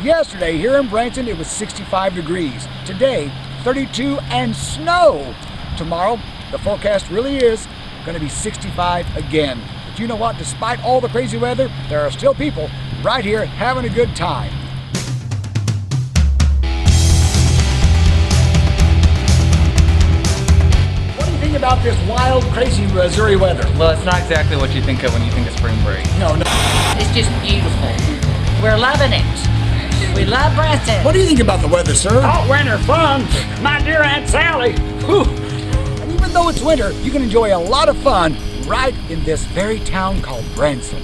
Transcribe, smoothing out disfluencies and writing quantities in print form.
Yesterday here in Branson it was 65 degrees. Today 32 and snow. Tomorrow the forecast really is going to be 65 again. But you know what? Despite all the crazy weather, there are still people right here having a good time. What do you think about this wild, crazy Missouri weather? Well, it's not exactly what you think of when you think of spring break. No. It's just beautiful. We're loving it. We love Branson. What do you think about the weather, sir? Hot winter fun, my dear Aunt Sally. Whew. And even though it's winter, you can enjoy a lot of fun right in this very town called Branson.